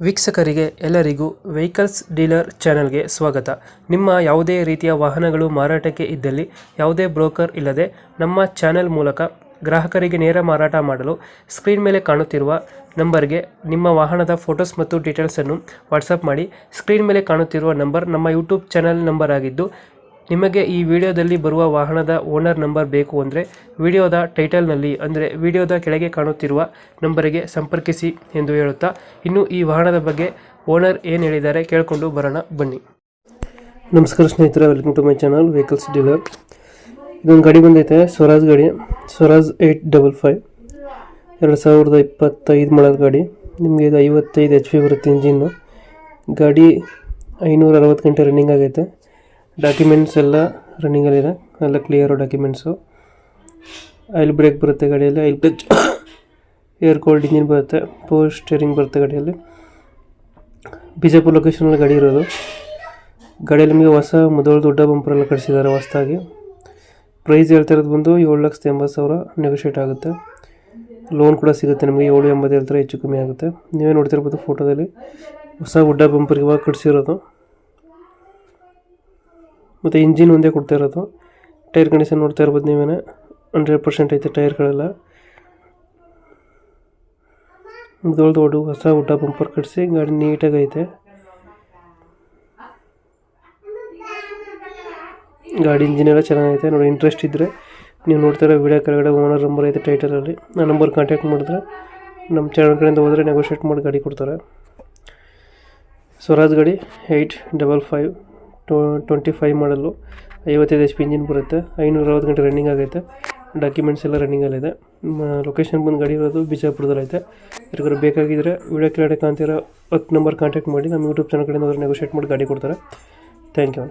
ವೀಕ್ಷಕರಿಗೆ ಎಲ್ಲರಿಗೂ vehicles dealer ಚಾನೆಲ್ಗೆ ಸ್ವಾಗತ. ನಿಮ್ಮ ಯಾವುದೇ ರೀತಿಯ ವಾಹನಗಳು ಮಾರಾಟಕ್ಕೆ ಇದ್ದಲ್ಲಿ ಯಾವುದೇ ಬ್ರೋಕರ್ ಇಲ್ಲದೆ ನಮ್ಮ ಚಾನೆಲ್ ಮೂಲಕ ಗ್ರಾಹಕರಿಗೆ ನೇರ ಮಾರಾಟ ಮಾಡಲು ಸ್ಕ್ರೀನ್ ಮೇಲೆ ಕಾಣುತ್ತಿರುವ ನಂಬರ್ಗೆ ನಿಮ್ಮ ವಾಹನದ ಫೋಟೋಸ್ ಮತ್ತು ಡೀಟೇಲ್ಸನ್ನು ವಾಟ್ಸಪ್ ಮಾಡಿ. ಸ್ಕ್ರೀನ್ ಮೇಲೆ ಕಾಣುತ್ತಿರುವ ನಂಬರ್ ನಮ್ಮ ಯೂಟ್ಯೂಬ್ ಚಾನೆಲ್ ನಂಬರ್ ಆಗಿದ್ದು, ನಿಮಗೆ ಈ ವಿಡಿಯೋದಲ್ಲಿ ಬರುವ ವಾಹನದ ಓನರ್ ನಂಬರ್ ಬೇಕು ಅಂದರೆ ವಿಡಿಯೋದ ಟೈಟಲ್ನಲ್ಲಿ ಅಂದರೆ ವಿಡಿಯೋದ ಕೆಳಗೆ ಕಾಣುತ್ತಿರುವ ನಂಬರಿಗೆ ಸಂಪರ್ಕಿಸಿ ಎಂದು ಹೇಳುತ್ತಾ, ಇನ್ನು ಈ ವಾಹನದ ಬಗ್ಗೆ ಓನರ್ ಏನು ಹೇಳಿದ್ದಾರೆ ಕೇಳಿಕೊಂಡು ಬರೋಣ ಬನ್ನಿ. ನಮಸ್ಕಾರ ಸ್ನೇಹಿತರೆ, welcome to my channel vehicles dealer. ಇದೊಂದು ಗಾಡಿ ಬಂದೈತೆ, ಸ್ವರಾಜ್ ಗಾಡಿ, ಸ್ವರಾಜ್ 855 2025 ಮಾಡಲ್ ಗಾಡಿ. ನಿಮಗೆ ಇದು 55 HP ಬರುತ್ತೆ ಇಂಜಿನ್ನು. ಗಾಡಿ 560 ಗಂಟೆ ರನ್ನಿಂಗ್ ಆಗೈತೆ. ಡಾಕ್ಯುಮೆಂಟ್ಸ್ ಎಲ್ಲ ರನ್ನಿಂಗಲ್ಲಿದೆ, ಎಲ್ಲ ಕ್ಲಿಯರು ಡಾಕ್ಯುಮೆಂಟ್ಸು. ಆಯಿಲ್ ಬ್ರೇಕ್ ಬರುತ್ತೆ ಗಾಡಿಯಲ್ಲಿ, oil clutch, air cooled engine ಬರುತ್ತೆ, ಪವರ್ ಸ್ಟೇರಿಂಗ್ ಬರುತ್ತೆ ಗಾಡಿಯಲ್ಲಿ. ಬಿಜಾಪುರ ಲೊಕೇಶನಲ್ಲಿ ಗಾಡಿ ಇರೋದು. ಗಾಡಿಯಲ್ಲಿ ನಿಮಗೆ ಹೊಸ ಮೊದಲು ದೊಡ್ಡ ಬಂಪರೆಲ್ಲ ಕಳಿಸಿದ್ದಾರೆ ಹೊಸದಾಗಿ. ಪ್ರೈಸ್ ಹೇಳ್ತಾ ಇರೋದು ಬಂದು 7,80,000 ನೆಗೋಷಿಯೇಟ್ ಆಗುತ್ತೆ. ಲೋನ್ ಕೂಡ ಸಿಗುತ್ತೆ ನಿಮಗೆ, 7,80 ಹೇಳ್ತಾರೆ, ಹೆಚ್ಚು ಕಮ್ಮಿ ಆಗುತ್ತೆ. ನೀವೇ ನೋಡ್ತಿರ್ಬೋದು ಫೋಟೋದಲ್ಲಿ ಹೊಸ ಗುಡ್ಡ ಬಂಪರ್ ಇವಾಗ ಕಳಿಸಿರೋದು. ಮತ್ತು ಇಂಜಿನ್ ಒಂದೇ ಕೊಡ್ತಾ ಇರೋದು. ಟೈರ್ ಕಂಡೀಷನ್ ನೋಡ್ತಾ ಇರ್ಬೋದು ನೀವೇ, 100% ಐತೆ ಟೈರ್ಗಳೆಲ್ಲ. ದೊಡ್ಡ ಹೊಸ ಊಟ ಬಂಪರ್ ಕಟ್ಟಿಸಿ ಗಾಡಿ ನೀಟಾಗಿ ಐತೆ. ಗಾಡಿ ಇಂಜಿನ್ ಎಲ್ಲ ಚೆನ್ನಾಗೈತೆ ನೋಡಿ. ಇಂಟ್ರೆಸ್ಟ್ ಇದ್ದರೆ ನೀವು ನೋಡ್ತಾ ಇರೋ ವಿಡಿಯೋ ಕೆಳಗಡೆ ಓನರ್ ನಂಬರ್ ಐತೆ ಟೈಟಲಲ್ಲಿ, ಆ ನಂಬರ್ ಕಾಂಟ್ಯಾಕ್ಟ್ ಮಾಡಿದ್ರೆ ನಮ್ಮ ಚಾನಲ್ ಕಡೆಯಿಂದ ಹೋದರೆ ನೆಗೋಷಿಯೇಟ್ ಮಾಡಿ ಗಾಡಿ ಕೊಡ್ತಾರೆ. ಸ್ವರಾಜ್ ಗಾಡಿ 855 25 ಮಾಡಲು, 55 HP ಇಂಜಿನ್ ಬರುತ್ತೆ, 560 ಗಂಟೆ ರನ್ನಿಂಗ್ ಆಗೈತೆ. ಡಾಕ್ಯುಮೆಂಟ್ಸ್ ಎಲ್ಲ ರನ್ನಿಂಗಲ್ಲಿದೆ. ಲೊಕೇಶನ್ ಬಂದು ಗಾಡಿ ಇರೋದು ಬಿಜಾಪುರದಲ್ಲಿ ಐತೆ. ಯಾರಿಗಾರು ಬೇಕಾಗಿದ್ದರೆ ವಿಡಿಯೋ ಕೆಳಗಡೆ ಕಾಣ್ತಿರೋ 10 ನಂಬರ್ ಕಾಂಟ್ಯಾಕ್ಟ್ ಮಾಡಿ ನಮ್ಮ ಯೂಟ್ಯೂಬ್ ಚಾನಲ್ ಕಡೆಯಿಂದ ಹೋದರೆ ನೆಗೋಷಿಯೇಟ್ ಮಾಡಿ ಗಾಡಿ ಕೊಡ್ತಾರೆ. Thank you.